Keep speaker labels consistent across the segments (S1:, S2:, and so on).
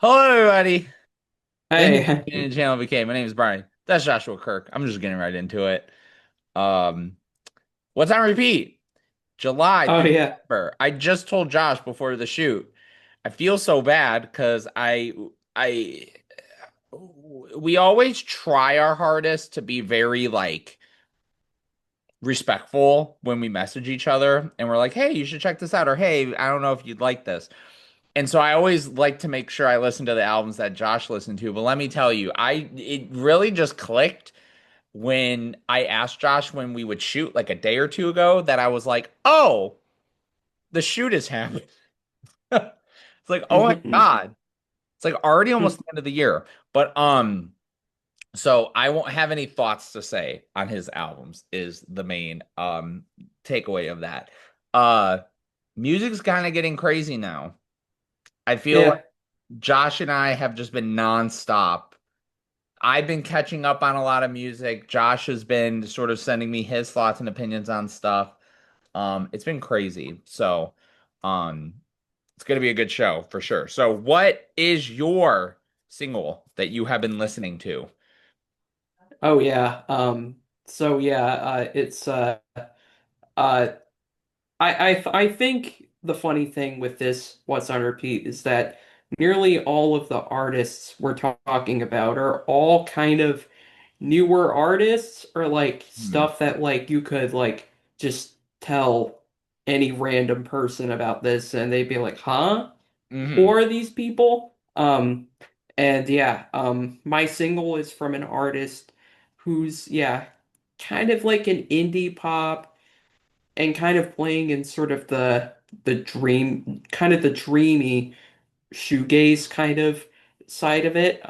S1: Hello, everybody. Thank you for
S2: Hey,
S1: tuning in to ChannelBK. My name is Brian. That's Joshua Kirk. I'm just getting right into it. Um, what's on repeat? July
S2: oh
S1: through
S2: yeah.
S1: December. I just told Josh before the shoot. I feel so bad because I, we always try our hardest to be very like respectful when we message each other, and we're like, "Hey, you should check this out," or "Hey, I don't know if you'd like this." And so I always like to make sure I listen to the albums that Josh listened to. But let me tell you, I it really just clicked when I asked Josh when we would shoot like a day or two ago that I was like, "Oh, the shoot is happening." It's like, "Oh my God." It's like already almost the end of the year. But so I won't have any thoughts to say on his albums is the main takeaway of that. Uh Music's kind of getting crazy now. I feel like
S2: Yeah.
S1: Josh and I have just been nonstop. I've been catching up on a lot of music. Josh has been sort of sending me his thoughts and opinions on stuff. It's been crazy. So, um, it's gonna be a good show for sure. So, what is your single that you have been listening to?
S2: Oh yeah. So yeah, it's uh I think the funny thing with this What's on Repeat is that nearly all of the artists we're talking about are all kind of newer artists or like
S1: Hmm.
S2: stuff that like you could like just tell any random person about this and they'd be like, "Huh? Who
S1: Hmm.
S2: are these people?" And yeah, my single is from an artist who's, yeah, kind of like an indie pop and kind of playing in sort of the dream, kind of the dreamy shoegaze kind of side of it.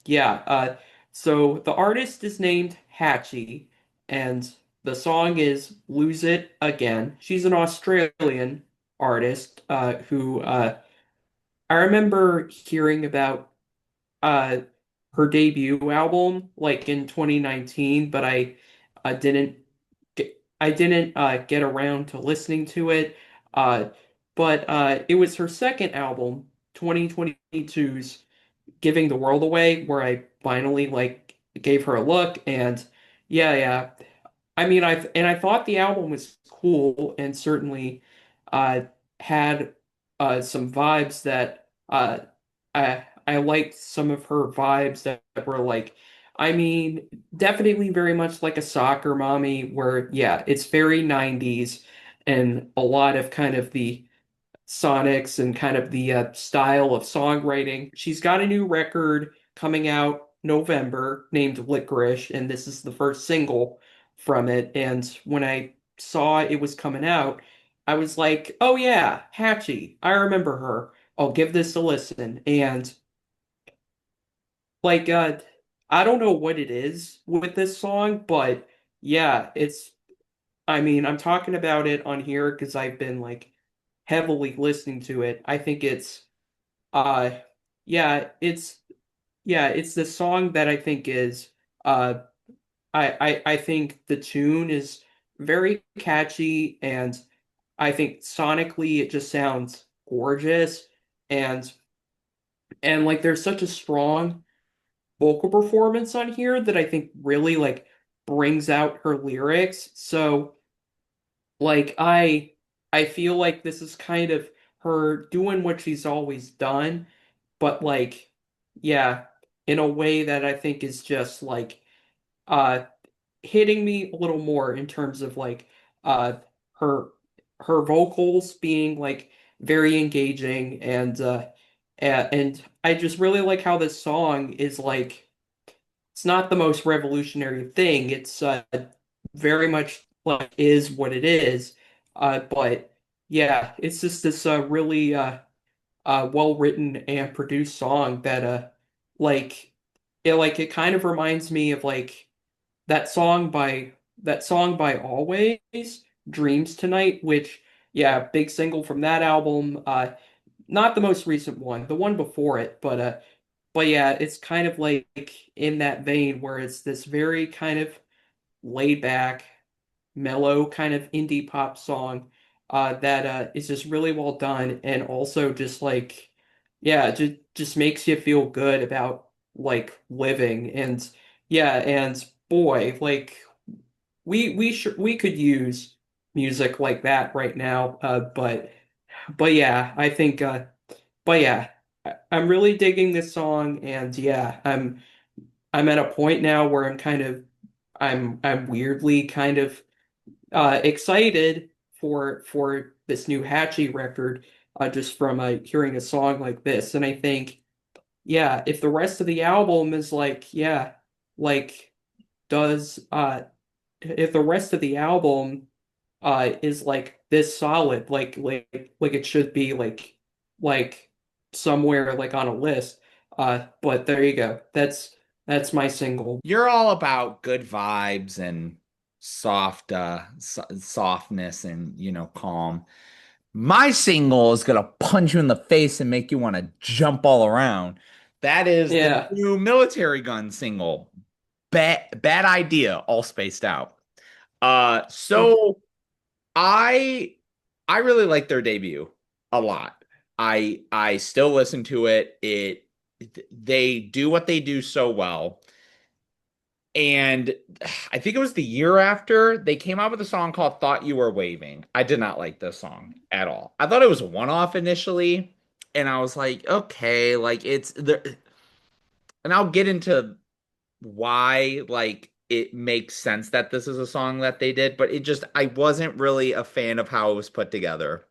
S2: Yeah, so the artist is named Hatchie, and the song is Lose It Again. She's an Australian artist who I remember hearing about uh her debut album like in 2019, but I didn't get around to listening to it. Uh but it was her second album, 2022's Giving the World Away, where I finally like gave her a look and yeah. I mean, I thought the album was cool and certainly uh, had some vibes that I liked some of her vibes that were like, I mean, definitely very much like a soccer mommy, where yeah, it's very 90s and a lot of kind of the sonics and kind of the style of songwriting. She's got a new record coming out November named Licorice, and this is the first single from it. And when I saw it was coming out, I was like, oh yeah, Hatchie, I remember her. I'll give this a listen. And like, I don't know what it is with this song, but yeah, I mean, I'm talking about it on here because I've been like heavily listening to it. I think it's uh yeah, it's the song that I think is uh I think the tune is very catchy and I think sonically it just sounds gorgeous and like there's such a strong vocal performance on here that I think really like brings out her lyrics. So like I feel like this is kind of her doing what she's always done, but like yeah, in a way that I think is just like uh hitting me a little more in terms of like uh her her vocals being like very engaging and I just really like how this song is like it's not the most revolutionary thing. It's very much like is what it is. But yeah, it's just this really well written and produced song that like it kind of reminds me of like that song by Always, Dreams Tonight, which yeah, big single from that album. Not the most recent one, the one before it, but yeah, it's kind of like in that vein where it's this very kind of laid back, mellow kind of indie pop song that is just really well done and also just like yeah, it just makes you feel good about like living. And yeah, and boy, like we could use music like that right now. But yeah, I think but yeah, I'm really digging this song. And yeah, I'm at a point now where I'm weirdly kind of excited for this new Hatchie record, just from hearing a song like this. And I think, yeah, if the rest of the album is like, yeah, like does if the rest of the album is like this solid, like it should be, like somewhere like on a list. But there you go. That's my single.
S1: You're all about good vibes and softness and, calm. My single is gonna punch you in the face and make you want to jump all around. That is the
S2: Yeah.
S1: new Military Gun single. Bad idea, all spaced out. So I I really like their debut a lot. I still listen to it. They do what they do so well. And I think it was the year after they came out with a song called Thought You Were Waving. I did not like this song at all. I thought it was a one-off initially, and I was like, okay, like it's there, and I'll get into why like it makes sense that this is a song that they did, but it just I wasn't really a fan of how it was put together.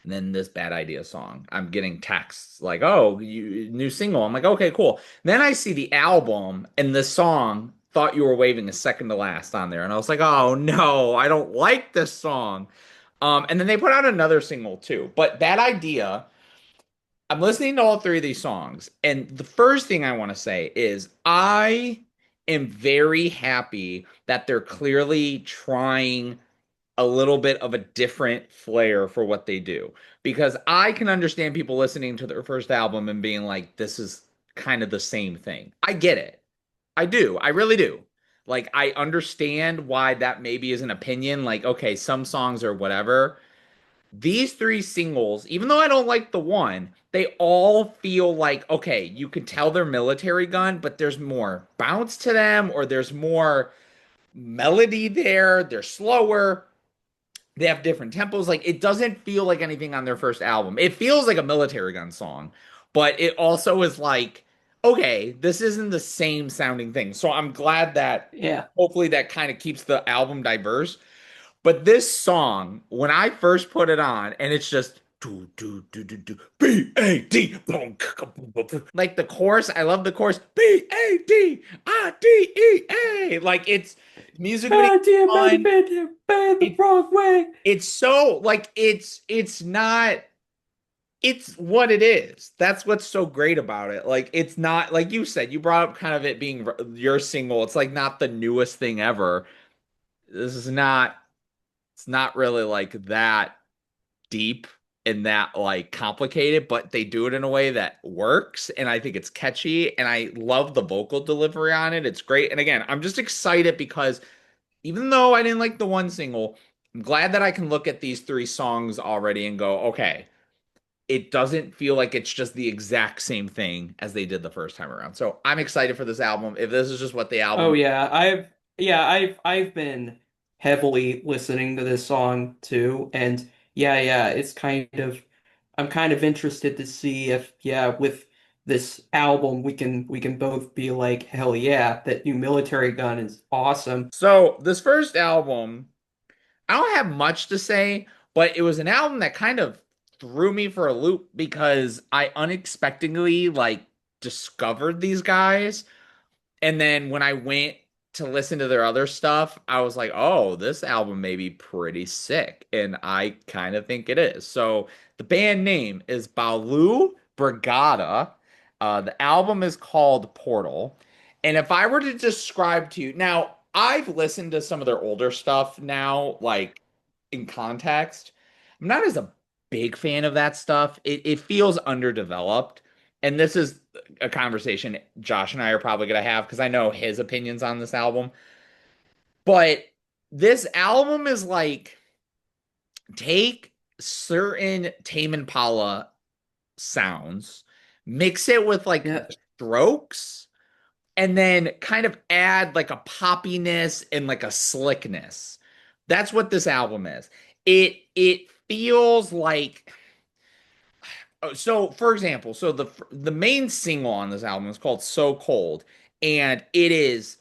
S1: And then this Bad Idea song. I'm getting texts like, "Oh, new single." I'm like, "Okay, cool." Then I see the album and the song Thought You Were Waving is second to last on there. And I was like, "Oh no, I don't like this song." And then they put out another single too. But Bad Idea, I'm listening to all three of these songs, and the first thing I want to say is I am very happy that they're clearly trying a little bit of a different flair for what they do. Because I can understand people listening to their first album and being like, this is kind of the same thing. I get it. I do. I really do. Like, I understand why that maybe is an opinion. Like, okay, some songs are whatever. These three singles, even though I don't like the one, they all feel like, okay, you can tell they're Military Gun, but there's more bounce to them, or there's more melody there. They're slower, they have different tempos. Like it doesn't feel like anything on their first album. It feels like a Military Gun song, but it also is like, okay, this isn't the same sounding thing. So I'm glad that
S2: Yeah.
S1: hopefully that kind of keeps the album diverse. But this song, when I first put it on, and it's just do do do do do B-A-D, like the chorus. I love the chorus BADIDE. Like it's musically
S2: God damn, might
S1: fun.
S2: been the
S1: It
S2: wrong way.
S1: it's so like it's not it's what it is. That's what's so great about it. Like it's not like you said, you brought up kind of it being your single. It's like not the newest thing ever. This is not it's not really like that deep and that like complicated, but they do it in a way that works and I think it's catchy and I love the vocal delivery on it. It's great. And again, I'm just excited because even though I didn't like the one single, I'm glad that I can look at these three songs already and go, okay, it doesn't feel like it's just the exact same thing as they did the first time around. So I'm excited for this album. If this is just what the
S2: Oh
S1: album,
S2: yeah, I've been heavily listening to this song too. And yeah, it's kind of, I'm kind of interested to see if, yeah, with this album we can both be like, hell yeah, that new Military Gun is awesome.
S1: so this first album, I don't have much to say, but it was an album that kind of threw me for a loop because I unexpectedly like discovered these guys. And then when I went to listen to their other stuff, I was like, oh, this album may be pretty sick. And I kind of think it is. So the band name is Balu Brigada. The album is called Portal. And if I were to describe to you, now I've listened to some of their older stuff now, like in context. I'm not as a big fan of that stuff. It feels underdeveloped. And this is a conversation Josh and I are probably going to have because I know his opinions on this album. But this album is like take certain Tame Impala sounds, mix it with like
S2: Yeah.
S1: the Strokes, and then kind of add like a poppiness and like a slickness. That's what this album is. It feels like so for example, so the main single on this album is called So Cold, and it is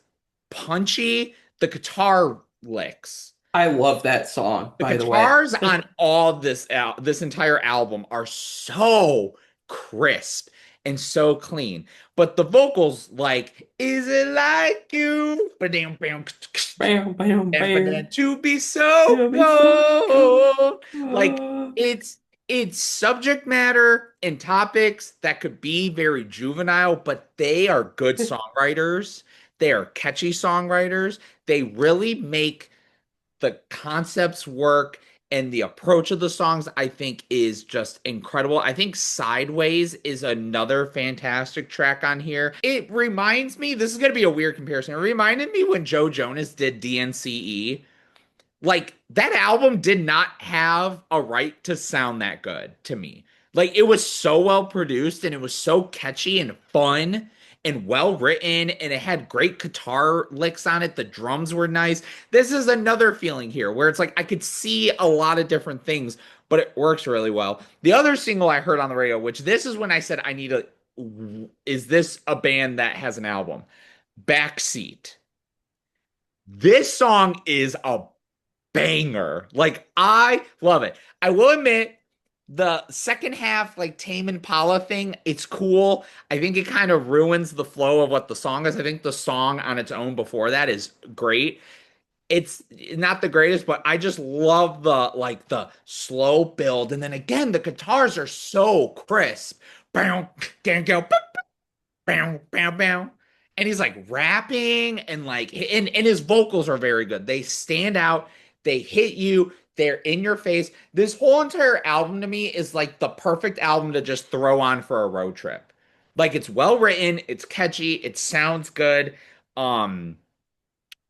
S1: punchy. The guitar licks.
S2: I love that song,
S1: The
S2: by the way.
S1: guitars on all this entire album are so crisp and so clean, but the vocals like "Is it like you?" Ba-dam, bam,
S2: Bam, bam,
S1: and but
S2: bam.
S1: then to be so
S2: It'll be so cold.
S1: cold, like
S2: Ah.
S1: it's it's subject matter and topics that could be very juvenile, but they are good songwriters. They are catchy songwriters. They really make the concepts work, and the approach of the songs I think is just incredible. I think Sideways is another fantastic track on here. It reminds me, this is going to be a weird comparison. It reminded me when Joe Jonas did DNCE. Like that album did not have a right to sound that good to me. Like it was so well produced and it was so catchy and fun and well written and it had great guitar licks on it. The drums were nice. This is another feeling here where it's like I could see a lot of different things, but it works really well. The other single I heard on the radio, which this is when I said I need a is this a band that has an album? Backseat. This song is a banger. Like I love it. I will admit the second half, like Tame Impala thing, it's cool. I think it kind of ruins the flow of what the song is. I think the song on its own before that is great. It's not the greatest, but I just love the like the slow build. And then again, the guitars are so crisp. Bow, can't go bow, bow, bow. And he's like rapping and like and his vocals are very good. They stand out, they hit you, they're in your face. This whole entire album to me is like the perfect album to just throw on for a road trip. Like it's well written, it's catchy, it sounds good. Um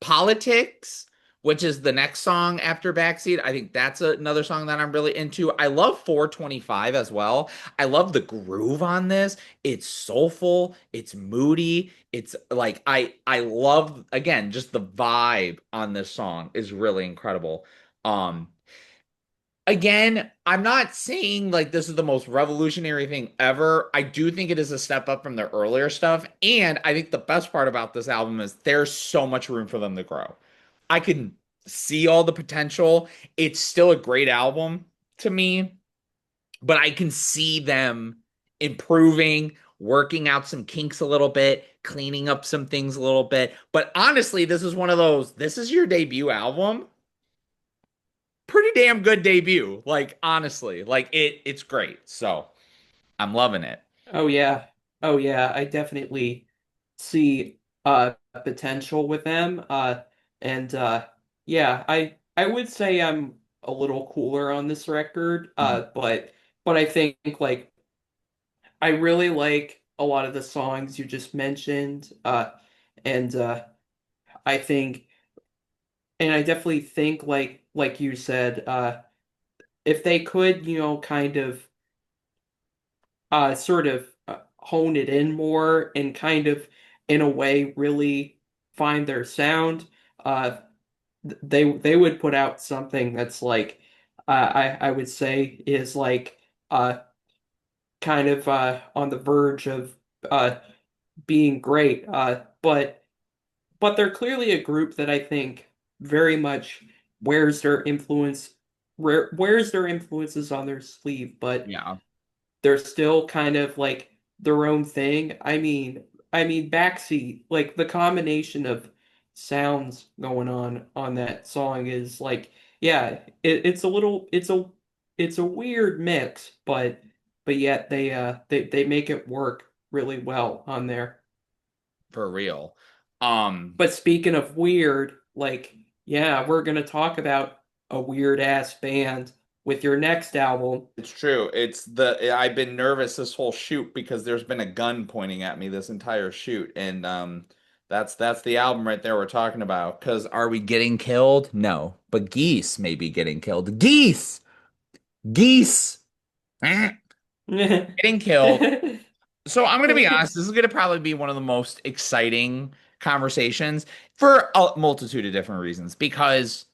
S1: Politics, which is the next song after Backseat. I think that's another song that I'm really into. I love 425 as well. I love the groove on this. It's soulful, it's moody. It's like I love again just the vibe on this song is really incredible. Um Again, I'm not saying like this is the most revolutionary thing ever. I do think it is a step up from their earlier stuff. And I think the best part about this album is there's so much room for them to grow. I can see all the potential. It's still a great album to me, but I can see them improving, working out some kinks a little bit, cleaning up some things a little bit. But honestly, this is one of those, this is your debut album, pretty damn good debut. Like honestly, like it's great. So I'm loving it.
S2: Oh yeah. Oh yeah. I definitely see potential with them. And yeah, I would say I'm a little cooler on this record.
S1: Mhm.
S2: But I think like I really like a lot of the songs you just mentioned. And I think and I definitely think like you said, if they could, kind of sort of hone it in more and kind of in a way really find their sound, uh, they would put out something that's like I would say is like kind of on the verge of uh, being great. But they're clearly a group that I think very much wears their influence wears their influences on their sleeve, but
S1: Yeah,
S2: they're still kind of like their own thing. I mean backseat, like the combination of sounds going on that song is like, yeah, it's a little, it's a weird mix, but yet they make it work really well on there.
S1: for real. Um,
S2: But speaking of weird, like, yeah, we're gonna talk about a weird ass band with your next album.
S1: it's true. It's the I've been nervous this whole shoot because there's been a gun pointing at me this entire shoot, and that's the album right there we're talking about. Because are we getting killed? No, but geese may be getting killed. Geese, geese. getting killed. So I'm going to be honest, this is going to probably be one of the most exciting conversations for a multitude of different reasons because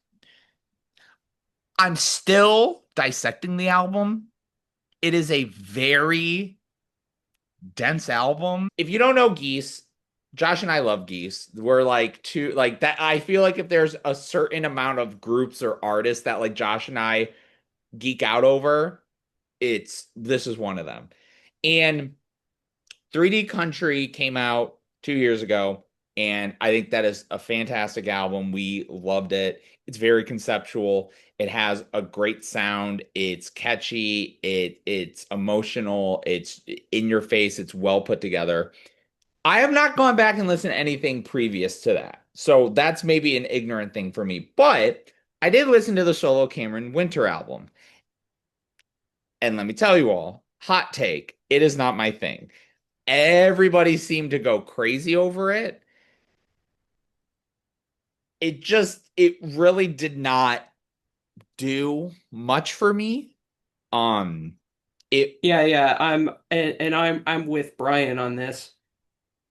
S1: I'm still dissecting the album. It is a very dense album. If you don't know Geese, Josh and I love Geese. We're like two like that. I feel like if there's a certain amount of groups or artists that like Josh and I geek out over, it's this is one of them. And 3D Country came out 2 years ago, and I think that is a fantastic album. We loved it. It's very conceptual. It has a great sound. It's catchy. It's emotional. It's in your face. It's well put together. I have not gone back and listened to anything previous to that. So that's maybe an ignorant thing for me. But I did listen to the solo Cameron Winter album. And let me tell you all, hot take, it is not my thing. Everybody seemed to go crazy over it. It really did not do much for me. Um, it
S2: Yeah, yeah, I'm with Brian on this.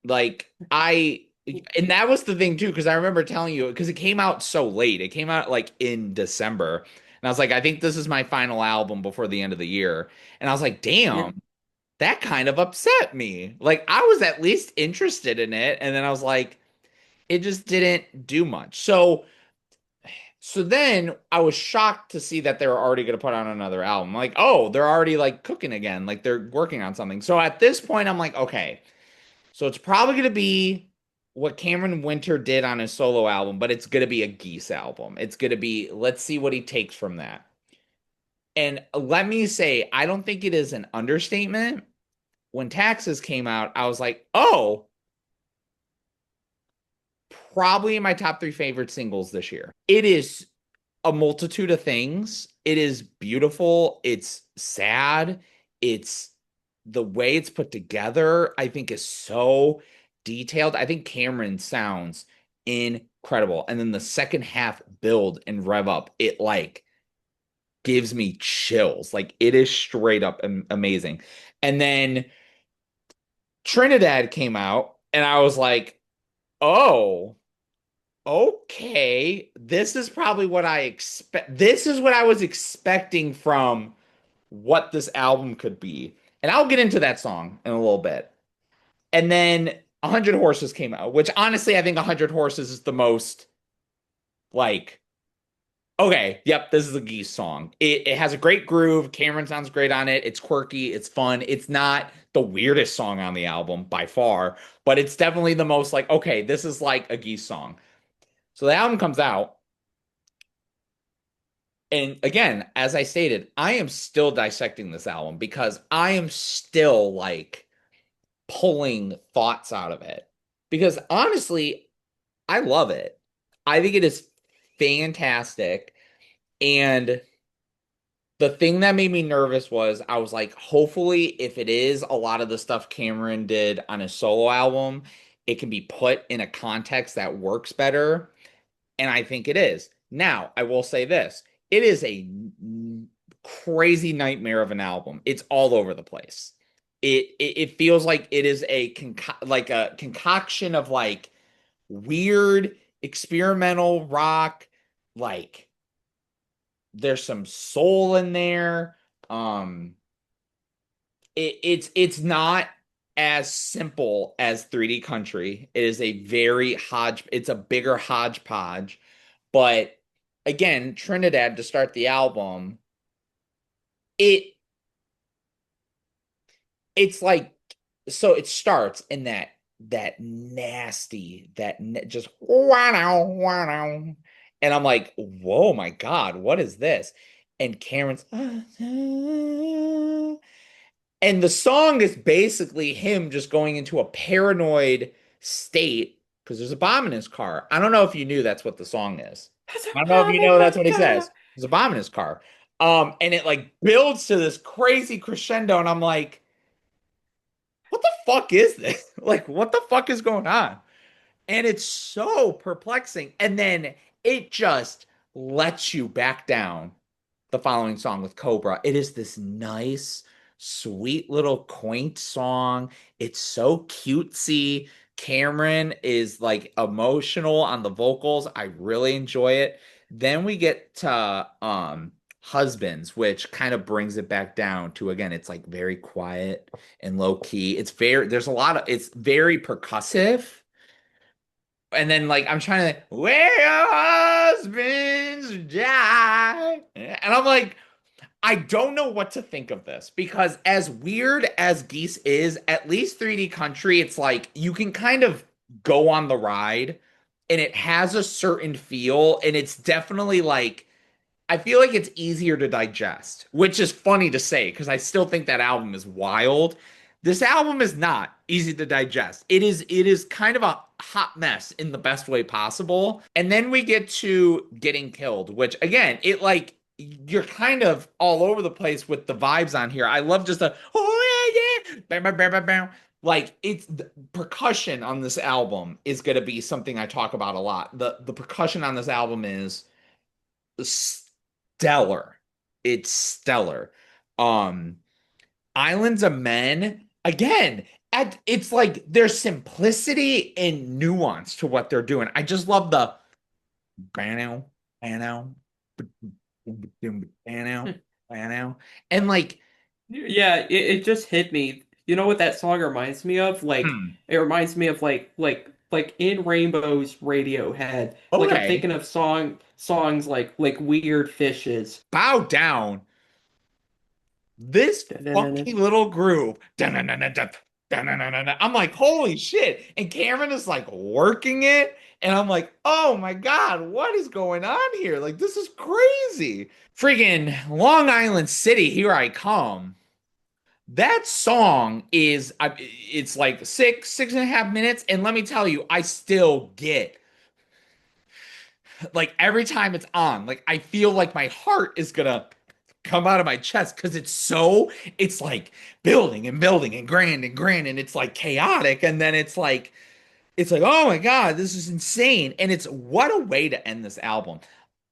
S1: like I and that was the thing too, because I remember telling you because it came out so late. It came out like in December. And I was like, I think this is my final album before the end of the year. And I was like,
S2: Yeah,
S1: damn, that kind of upset me. Like I was at least interested in it. And then I was like, it just didn't do much. So then I was shocked to see that they were already going to put out another album. Like, oh, they're already like cooking again. Like they're working on something. So at this point, I'm like, okay, so it's probably going to be what Cameron Winter did on his solo album, but it's going to be a Geese album. It's going to be, let's see what he takes from that. And let me say, I don't think it is an understatement. When Taxes came out, I was like, oh, probably in my top three favorite singles this year. It is a multitude of things. It is beautiful. It's sad. It's the way it's put together, I think, is so detailed. I think Cameron sounds incredible. And then the second half build and rev up, it like gives me chills. Like it is straight up amazing. And then Trinidad came out, and I was like, oh, okay, this is probably what I expect. This is what I was expecting from what this album could be. And I'll get into that song in a little bit. And then 100 Horses came out, which honestly, I think 100 Horses is the most like, okay, yep, this is a Geese song. It has a great groove. Cameron sounds great on it. It's quirky. It's fun. It's not the weirdest song on the album by far, but it's definitely the most like, okay, this is like a Geese song. So the album comes out. And again, as I stated, I am still dissecting this album because I am still like pulling thoughts out of it. Because honestly, I love it. I think it is fantastic. And the thing that made me nervous was I was like, hopefully, if it is a lot of the stuff Cameron did on his solo album, it can be put in a context that works better. And I think it is. Now, I will say this. It is a crazy nightmare of an album. It's all over the place. It feels like it is like a concoction of like weird experimental rock. Like there's some soul in there. Um, it's not as simple as 3D Country. It is a very hodge. It's a bigger hodgepodge. But again, Trinidad to start the album, it it's like so it starts in that nasty just wow wow, and I'm like, whoa, my God, what is this? And Karen's and the song is basically him just going into a paranoid state because there's a bomb in his car. I don't know if you knew that's what the song is.
S2: there's a
S1: I don't know if
S2: bomb
S1: you
S2: in
S1: know
S2: my
S1: that's what he
S2: car.
S1: says. There's a bomb in his car. And it like builds to this crazy crescendo, and I'm like, what the fuck is this? Like, what the fuck is going on? And it's so perplexing. And then it just lets you back down the following song with Cobra. It is this nice, sweet little quaint song. It's so cutesy. Cameron is like emotional on the vocals. I really enjoy it. Then we get to Husbands, which kind of brings it back down to, again, it's like very quiet and low key. There's a lot of, it's very percussive. And then like I'm trying to where your husbands die. And I'm like, I don't know what to think of this because as weird as Geese is, at least 3D Country, it's like you can kind of go on the ride and it has a certain feel and it's definitely like I feel like it's easier to digest, which is funny to say because I still think that album is wild. This album is not easy to digest. It is kind of a hot mess in the best way possible. And then we get to Getting Killed, which again, it like you're kind of all over the place with the vibes on here. I love just the oh yeah, yeah. Bam, bam, bam, bam, bam. Like it's the percussion on this album is going to be something I talk about a lot. The percussion on this album is stellar. It's stellar. Um, Islands of Men, again, it's like there's simplicity and nuance to what they're doing. I just love the bano, bano, bano, bano. And like,
S2: Yeah, it just hit me. You know what that song reminds me of? Like
S1: hmm,
S2: it reminds me of like In Rainbow's Radiohead. Like I'm
S1: okay,
S2: thinking of songs like Weird Fishes.
S1: bow down. This funky little groove. I'm like, holy shit. And Cameron is like working it. And I'm like, oh my God, what is going on here? Like, this is crazy. Freaking Long Island City, Here I Come. That song it's like 6.5 minutes. And let me tell you, I still get like every time it's on, like I feel like my heart is gonna come out of my chest because it's like building and building and grand and it's like chaotic and then it's like oh my God, this is insane. And it's what a way to end this album.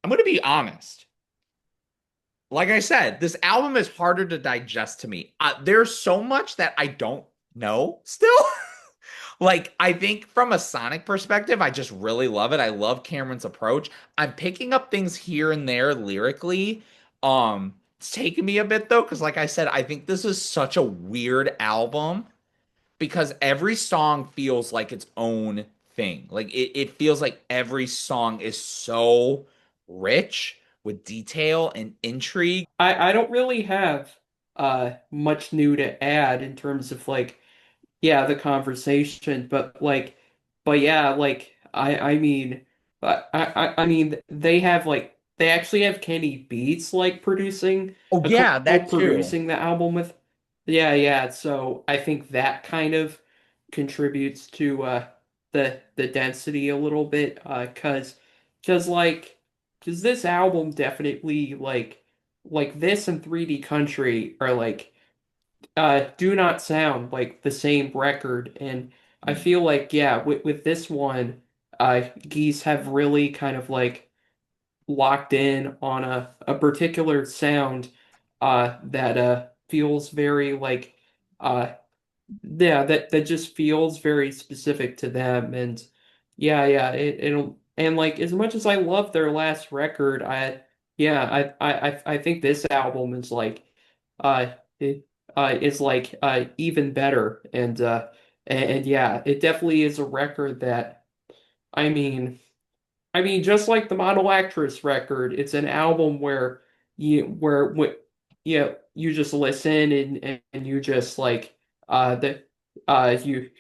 S1: I'm gonna be honest, like I said, this album is harder to digest to me. There's so much that I don't know still. Like, I think from a sonic perspective, I just really love it. I love Cameron's approach. I'm picking up things here and there lyrically. It's taken me a bit though, because like I said, I think this is such a weird album because every song feels like its own thing. Like it feels like every song is so rich with detail and intrigue.
S2: I don't really have much new to add in terms of like yeah, the conversation, but yeah, like I mean, I mean, they actually have Kenny Beats like producing
S1: Oh
S2: a
S1: yeah, that too.
S2: co-producing the album with, yeah, yeah. So I think that kind of contributes to the density a little bit, cause like, cause this album definitely like this and 3D Country are like do not sound like the same record. And I
S1: Hmm.
S2: feel like, yeah, with this one, Geese have really kind of like locked in on a particular sound that feels very like uh yeah, that just feels very specific to them. And yeah, yeah, it'll and like as much as I love their last record, yeah, I think this album is like it is like even better. And yeah, it definitely is a record that I mean just like the Model Actress record, it's an album where you just listen and you just like the you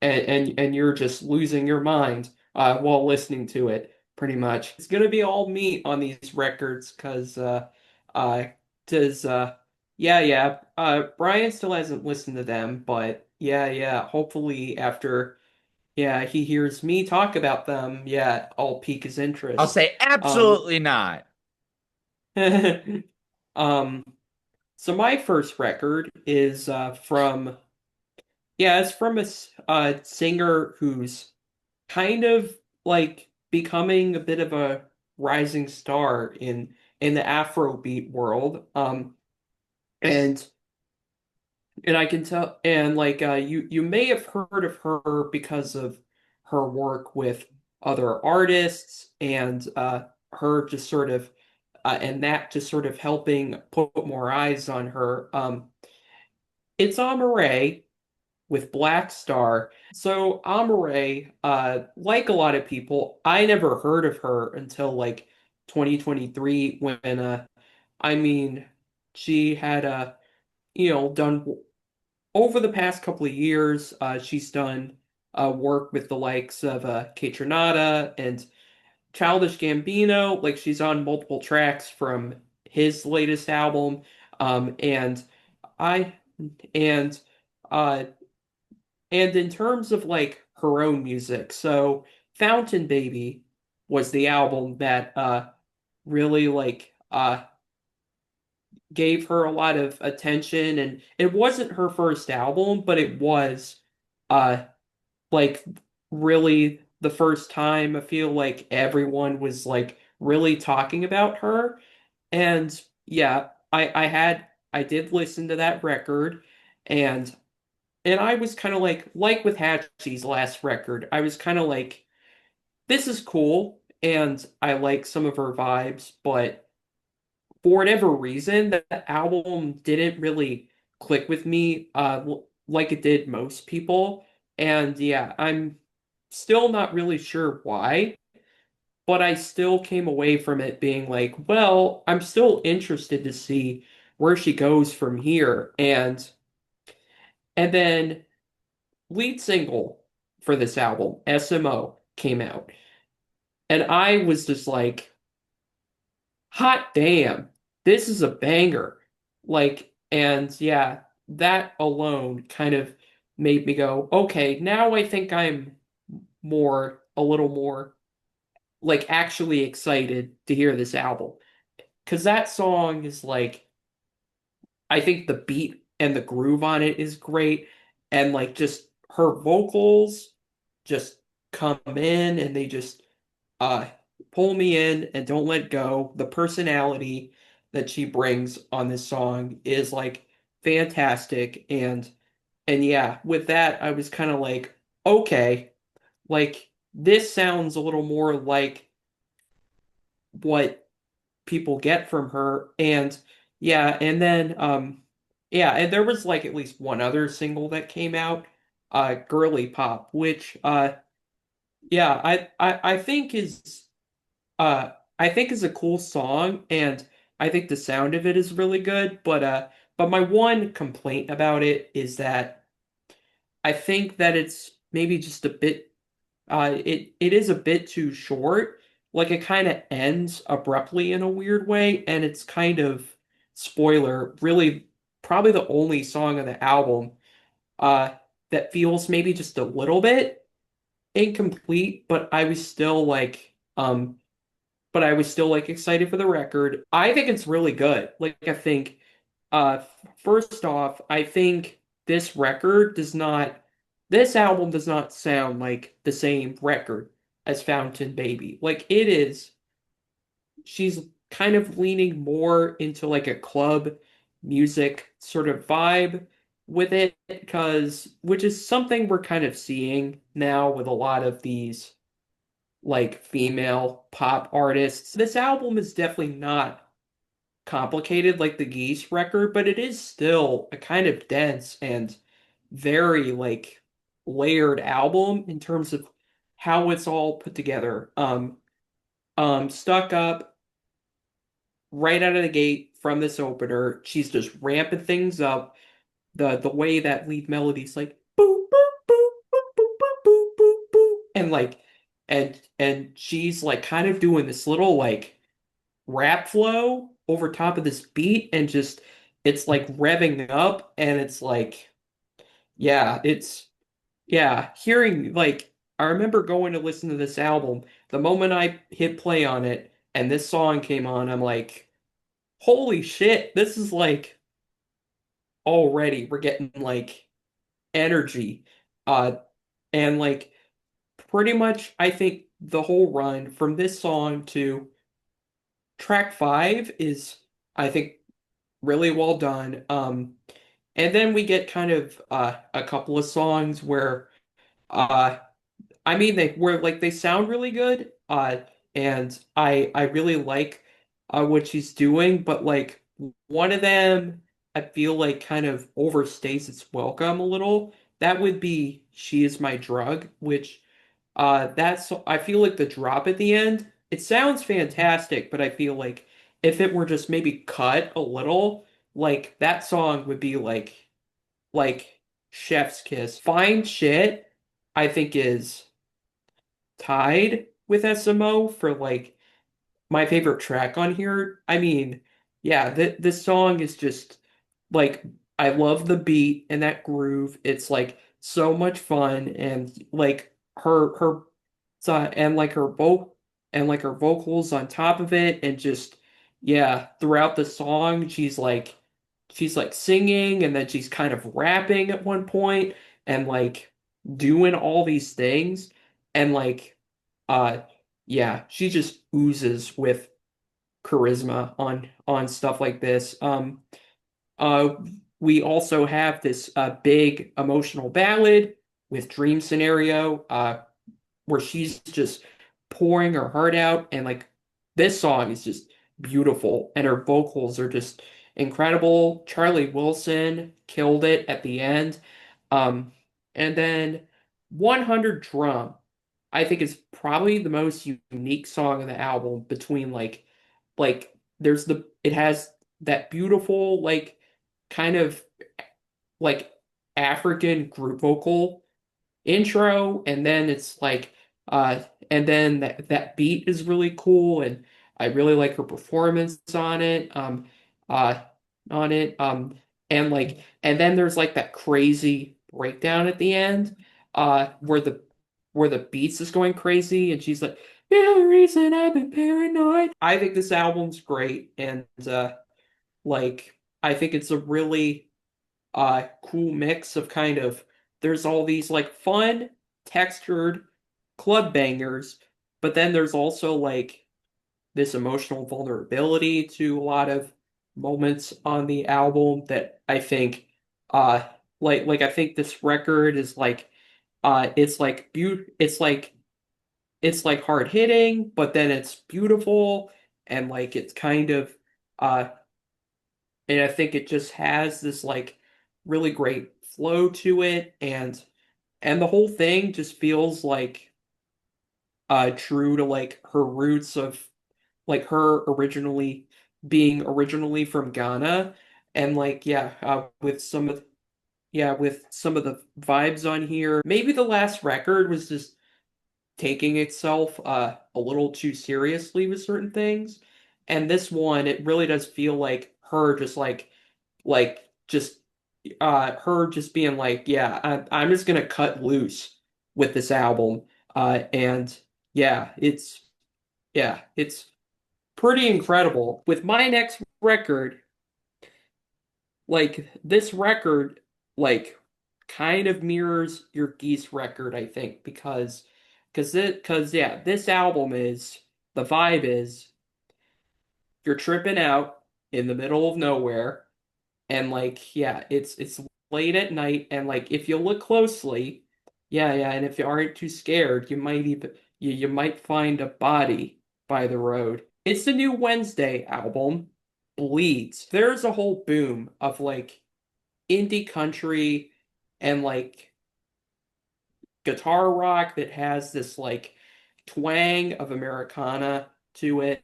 S2: and you're just losing your mind while listening to it pretty much. It's gonna be all meat on these records uh does yeah, yeah, Brian still hasn't listened to them, but yeah, yeah, hopefully after yeah, he hears me talk about them. Yeah, I'll pique his
S1: I'll
S2: interest.
S1: say
S2: Um,
S1: absolutely not.
S2: um, so my first record is from yeah, it's from a singer who's kind of like becoming a bit of a rising star in the Afrobeat world. And And I can tell, and like you may have heard of her because of her work with other artists and her just sort of and that just sort of helping put more eyes on her. It's Amaray with Black Star. So Amaray, like a lot of people, I never heard of her until like 2023 when I mean she had done over the past couple of years, she's done work with the likes of Kaytranada and Childish Gambino. Like she's on multiple tracks from his latest album. And I and uh and in terms of like her own music, so Fountain Baby was the album that really gave her a lot of attention, and it wasn't her first album, but it was uh like really the first time I feel like everyone was like really talking about her. And yeah, I did listen to that record, and I was kind of like with Hatchie's last record, I was kind of like, this is cool and I like some of her vibes, but for whatever reason, the album didn't really click with me like it did most people. And yeah, I'm still not really sure why, but I still came away from it being like, well, I'm still interested to see where she goes from here. And then lead single for this album, SMO, came out. And I was just like, hot damn, this is a banger. Like, and yeah, that alone kind of made me go, okay, now I think I'm a little more like actually excited to hear this album. Because that song is like, I think the beat and the groove on it is great. And like just her vocals just come in and they just uh pull me in and don't let go. The personality that she brings on this song is like fantastic. And yeah, with that I was kind of like, okay, like this sounds a little more like what people get from her. And yeah, and then yeah, and there was like at least one other single that came out, Girly Pop, which yeah, I think is uh I think is a cool song, and I think the sound of it is really good, but my one complaint about it is that I think that it's maybe just a bit it is a bit too short. Like it kind of ends abruptly in a weird way, and it's kind of, spoiler, really probably the only song on the album uh that feels maybe just a little bit incomplete, but I was still like excited for the record. I think it's really good. Like I think first off, I think this album does not sound like the same record as Fountain Baby. Like it is, she's kind of leaning more into like a club music sort of vibe with it, because which is something we're kind of seeing now with a lot of these like female pop artists. This album is definitely not complicated like the Geese record, but it is still a kind of dense and very like layered album in terms of how it's all put together. Stuck Up right out of the gate from this opener, she's just ramping things up. The way that lead melody's like boop boop boop boop boop boop boop boop boop, and like and she's like kind of doing this little like rap flow over top of this beat, and just it's like revving up, and it's like, yeah, it's, yeah, hearing like I remember going to listen to this album, the moment I hit play on it and this song came on, I'm like, holy shit, this is like, already we're getting like energy. Uh and like pretty much I think the whole run from this song to track 5 is, I think, really well done. and then we get kind of a couple of songs where uh I mean they were like they sound really good and I really like what she's doing, but like one of them I feel like kind of overstays its welcome a little. That would be She Is My Drug, which that's I feel like the drop at the end, it sounds fantastic, but I feel like if it were just maybe cut a little, like that song would be like chef's kiss. Fine Shit, I think is tied with SMO for like my favorite track on here. I mean, yeah, this song is just like I love the beat and that groove. It's like so much fun and like her and like her vocals on top of it and just yeah, throughout the song she's like singing and then she's kind of rapping at one point and like doing all these things and like uh yeah, she just oozes with charisma on stuff like this. Uh, we also have this big emotional ballad with Dream Scenario, where she's just pouring her heart out, and like this song is just beautiful, and her vocals are just incredible. Charlie Wilson killed it at the end. Um, and then 100 Drum, I think is probably the most unique song of the album between like there's the it has that beautiful like kind of like African group vocal intro and then it's like uh and then that beat is really cool and I really like her performance uh on it and then there's like that crazy breakdown at the end where the beats is going crazy and she's like "You're the reason I've been paranoid." I think this album's great and like I think it's a really cool mix of kind of there's all these like fun textured club bangers, but then there's also like this emotional vulnerability to a lot of moments on the album that I think uh like I think this record is like it's like it's like hard hitting, but then it's beautiful and like it's kind of uh and I think it just has this like really great flow to it and the whole thing just feels like true to like her roots of like her originally being originally from Ghana and like yeah with some of the vibes on here maybe the last record was just taking itself a little too seriously with certain things and this one it really does feel like her just just her just being like, yeah, I'm just gonna cut loose with this album. And yeah, it's pretty incredible. With my next record, like this record, like kind of mirrors your Geese record, I think, because yeah, this album is the vibe is you're tripping out in the middle of nowhere and like yeah it's late at night and like if you look closely yeah and if you aren't too scared you might find a body by the road. It's the new Wednesday album, Bleeds. There's a whole boom of like indie country and like guitar rock that has this like twang of Americana to it.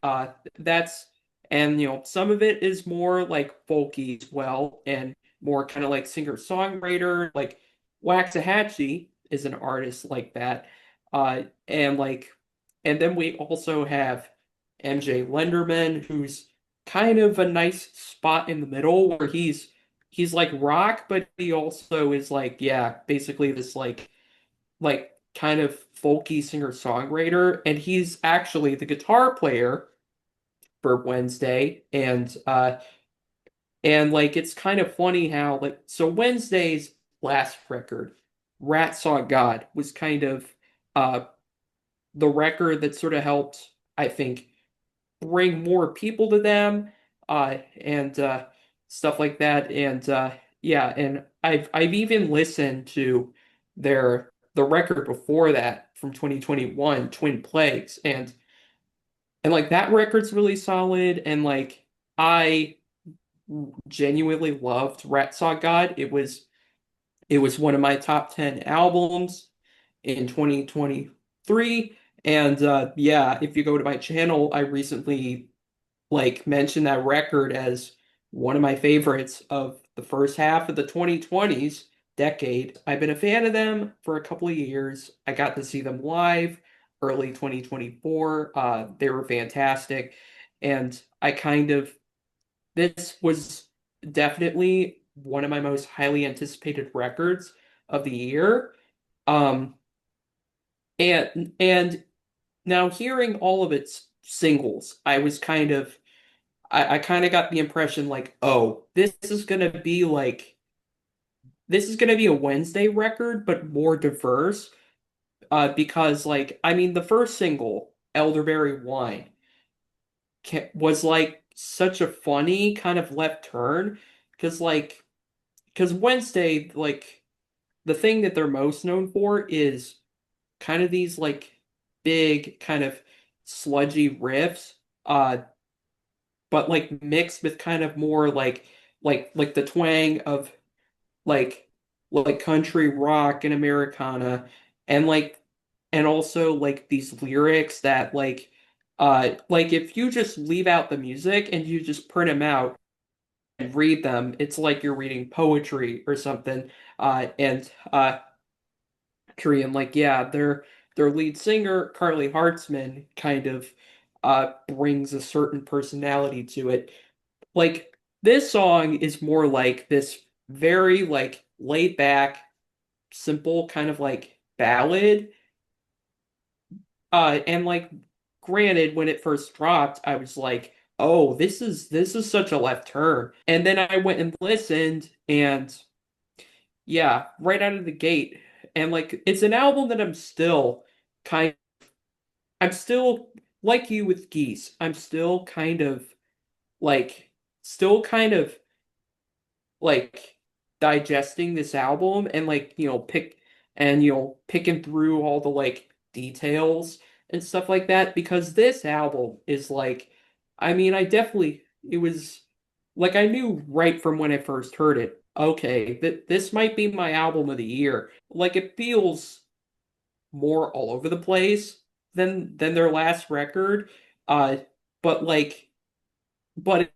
S2: That's and you know some of it is more like folky as well, and more kind of like singer-songwriter. Like Waxahachie is an artist like that, and like and then we also have MJ Lenderman, who's kind of a nice spot in the middle where he's like rock, but he also is like yeah, basically this like kind of folky singer-songwriter, and he's actually the guitar player for Wednesday, and like it's kind of funny how like so Wednesday's last record, Rat Saw God, was kind of uh the record that sort of helped, I think, bring more people to them, and stuff like that, and yeah, and I've even listened to the record before that from 2021, Twin Plagues, and like that record's really solid, and like I genuinely loved Rat Saw God. It was one of my top 10 albums in 2023. And yeah, if you go to my channel, I recently like mentioned that record as one of my favorites of the first half of the 2020s decade. I've been a fan of them for a couple of years. I got to see them live early 2024. They were fantastic. And I kind of this was definitely one of my most highly anticipated records of the year. Um, and now hearing all of its singles, I kind of got the impression like, oh, this is gonna be a Wednesday record, but more diverse. Because like I mean, the first single, Elderberry Wine, was like such a funny kind of left turn because Wednesday, like the thing that they're most known for is kind of these like big kind of sludgy riffs, but like mixed with kind of more like the twang of like country rock and Americana, and and also like these lyrics that like if you just leave out the music and you just print them out and read them, it's like you're reading poetry or something. And Korean, like yeah, their lead singer, Carly Hartzman, kind of brings a certain personality to it. Like this song is more like this very like laid back, simple kind of like ballad. And like granted, when it first dropped, I was like, oh, this is such a left turn. And then I went and listened, and yeah, right out of the gate. And like it's an album that kind I'm still like you with Geese. I'm like still kind of like digesting this album and like picking through all the like details and stuff like that, because this album is like I mean I definitely it was like I knew right from when I first heard it, okay, that this might be my album of the year. Like it feels more all over the place than their last record, uh but like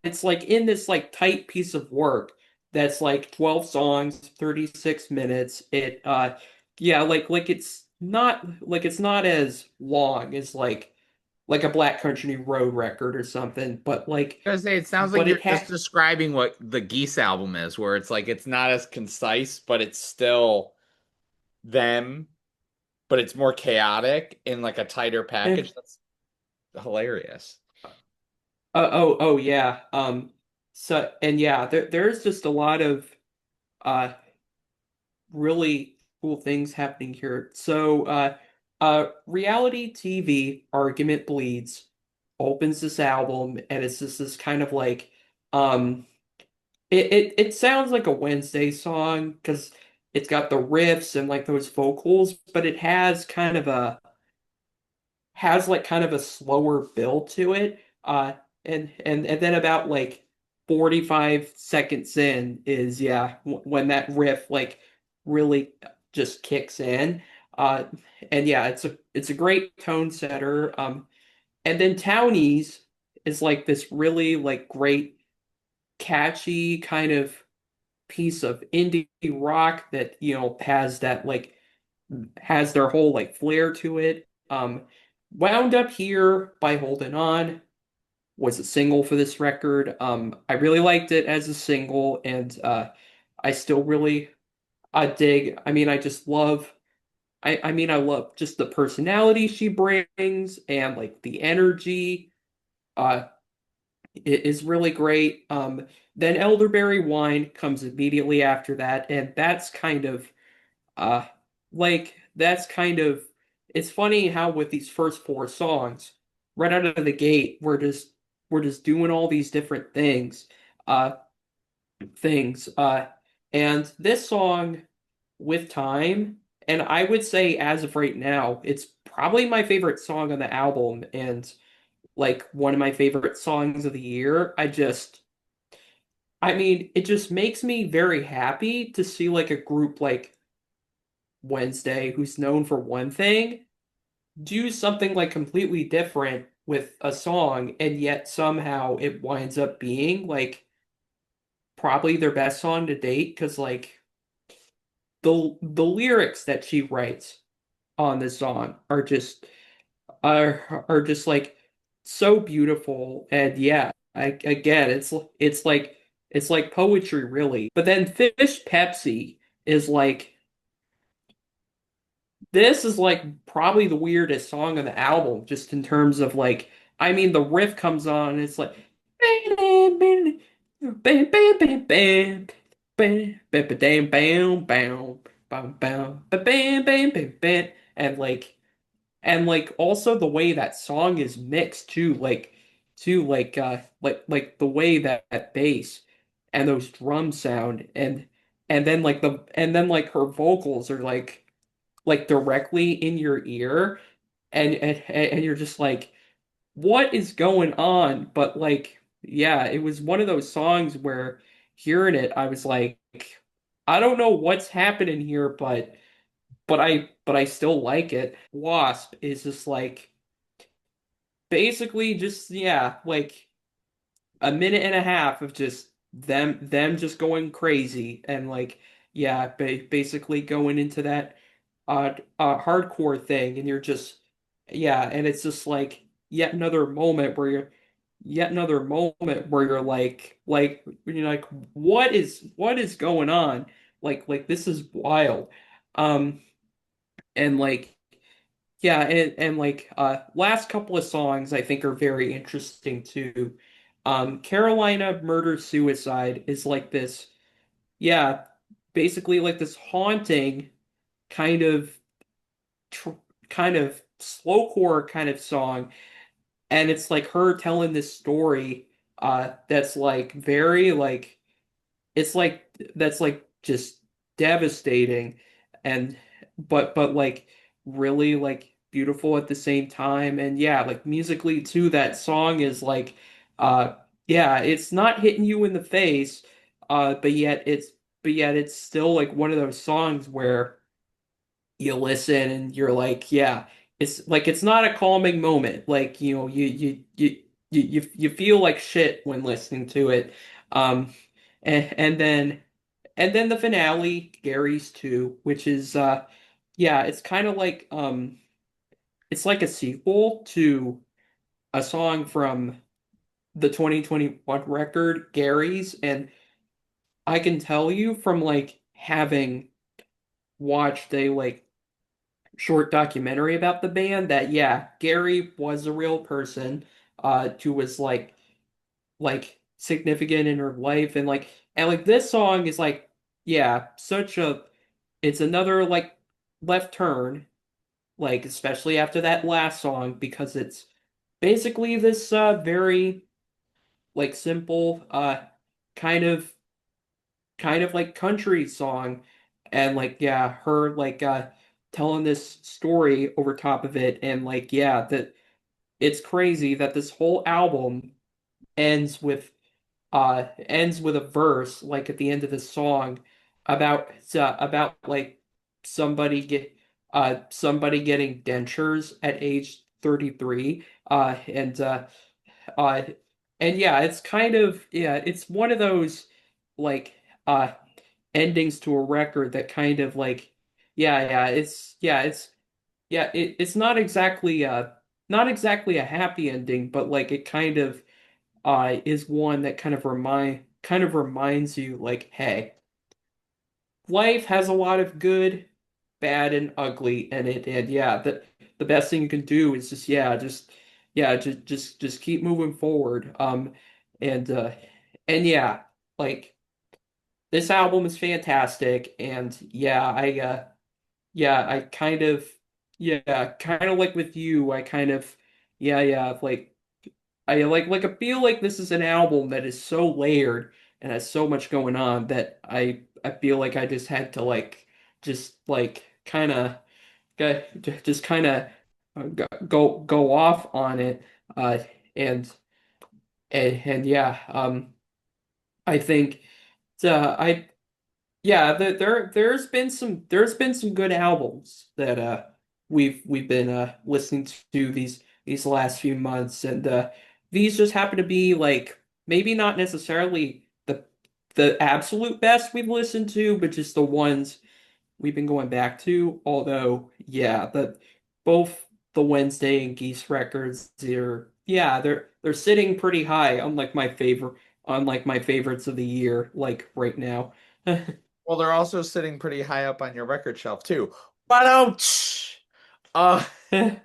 S2: it's like in this like tight piece of work that's like 12 songs, 36 minutes. It yeah, it's not as long as like a Black Country Road record or something, but
S1: I was gonna say, it sounds like
S2: but
S1: you're
S2: it
S1: just
S2: had
S1: describing what the Geese album is, where it's like it's not as concise, but it's still them, but it's more chaotic in like a tighter
S2: eh,
S1: package. That's hilarious.
S2: oh yeah. So and yeah, there's just a lot of uh really cool things happening here. So, reality TV Argument Bleeds opens this album, and it's just this kind of like, um, it sounds like a Wednesday song because it's got the riffs and like those vocals, but it has like kind of a slower build to it. And then about like 45 seconds in is yeah, when that riff like really just kicks in. Uh, and yeah, it's a great tone setter. And then Townies is like this really like great catchy kind of piece of indie rock that has their whole like flair to it. Wound Up Here by Holding On was a single for this record. I really liked it as a single, and I still really dig. I mean, I just love. I mean, I love just the personality she brings and like the energy. Uh, it is really great. Then Elderberry Wine comes immediately after that, and uh that's kind of it's funny how with these first four songs, right out of the gate, we're just doing all these different things. Uh things. And this song, with time, and I would say as of right now, it's probably my favorite song on the album and like one of my favorite songs of the year. I mean, it just makes me very happy to see like a group like Wednesday, who's known for one thing, do something like completely different with a song, and yet somehow it winds up being like probably their best song to date because like the lyrics that she writes on this song are just like so beautiful. And yeah, again, it's like poetry really. But then Fish Pepsi is like this is like probably the weirdest song on the album, just in terms of like, I mean, the riff comes on and it's like bam bam bam bam bam bam bam bam bam bam bam bam bam bam bam, and like also the way that song is mixed too, like the way that bass and those drums sound, and then like her vocals are like directly in your ear, and you're just like, what is going on? But like, yeah, it was one of those songs where hearing it, I was like, I don't know what's happening here, but I still like it. Wasp is just like basically just yeah, like a minute and a half of just them just going crazy and like yeah, basically going into that hardcore thing, and you're just yeah, and it's just like yet another moment where you're like you're like what is going on, like this is wild. Um and like yeah, and like last couple of songs I think are very interesting too. Carolina Murder Suicide is like this, yeah, basically like this haunting kind of tr kind of slowcore kind of song, and it's like her telling this story that's like very like it's like that's like just devastating, and but like really like beautiful at the same time. And yeah, like musically too, that song is like uh yeah, it's not hitting you in the face, but yet it's still like one of those songs where you listen and you're like, yeah, it's like it's not a calming moment. Like, you know, you feel like shit when listening to it. Um and then the finale, Gary's too, which is yeah, it's kind of like it's like a sequel to a song from the 2021 record, Gary's, and I can tell you from like having watched a like short documentary about the band that yeah, Gary was a real person who was like significant in her life, and like this song is like yeah, such a it's another like left turn, like especially after that last song, because it's basically this very like simple kind of kind of like country song, and like yeah, her like telling this story over top of it, and like yeah, that it's crazy that this whole album ends ends with a verse like at the end of the song about like somebody somebody getting dentures at age 33, uh and yeah, it's kind of yeah, it's one of those like uh endings to a record that kind of like it's not exactly not exactly a happy ending, but like it kind of is one that kind of reminds you like, hey, life has a lot of good, bad, and ugly in it, and yeah, the best thing you can do is just yeah, just keep moving forward. And yeah, like this album is fantastic, and yeah, yeah, I kind of yeah, kind of like with you, I kind of yeah, like I I feel like this is an album that is so layered and has so much going on that I feel like I just had to like just like kind of just kind of go off on it uh and and yeah I think I yeah there's been some good albums that we've been listening to these last few months, and these just happen to be like maybe not necessarily the absolute best we've listened to, but just the ones we've been going back to. Although, yeah, the both the Wednesday and Geese records, they're sitting pretty high, unlike my favorites of the year, like right now.
S1: Well, they're also sitting pretty high up on your record shelf too. But uh, if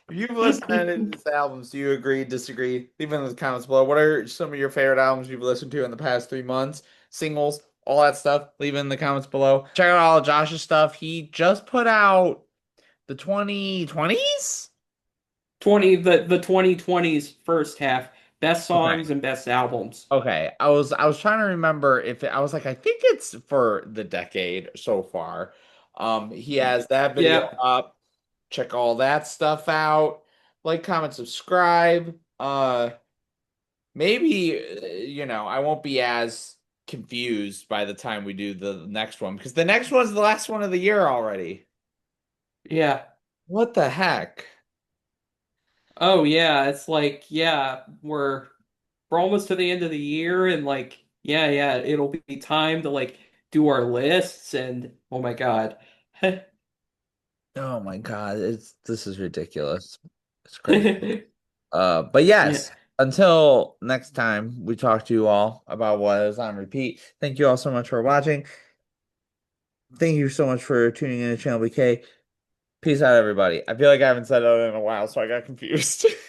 S1: you've listened to any of these albums, do you agree, disagree? Leave it in the comments below. What are some of your favorite albums you've listened to in the past 3 months? Singles, all that stuff. Leave it in the comments below. Check out all of Josh's stuff. He just put out the 2020s?
S2: The 2020s first half, best
S1: Okay.
S2: songs and best albums.
S1: Okay. I was trying to remember if I was like, I think it's for the decade so far. He has that video
S2: Yeah,
S1: up. Check all that stuff out. Like, comment, subscribe. Maybe I won't be as confused by the time we do the next one because the next one's the last one of the year already.
S2: yeah.
S1: What the heck?
S2: Oh yeah, it's like we're almost to the end of the year, and like it'll be time to like do our lists, and oh my God.
S1: Oh my God, this is ridiculous. It's crazy. But
S2: Yeah.
S1: yes, until next time we talk to you all about what is on repeat. Thank you all so much for watching. Thank you so much for tuning in to Channel BK. Peace out, everybody. I feel like I haven't said that in a while, so I got confused.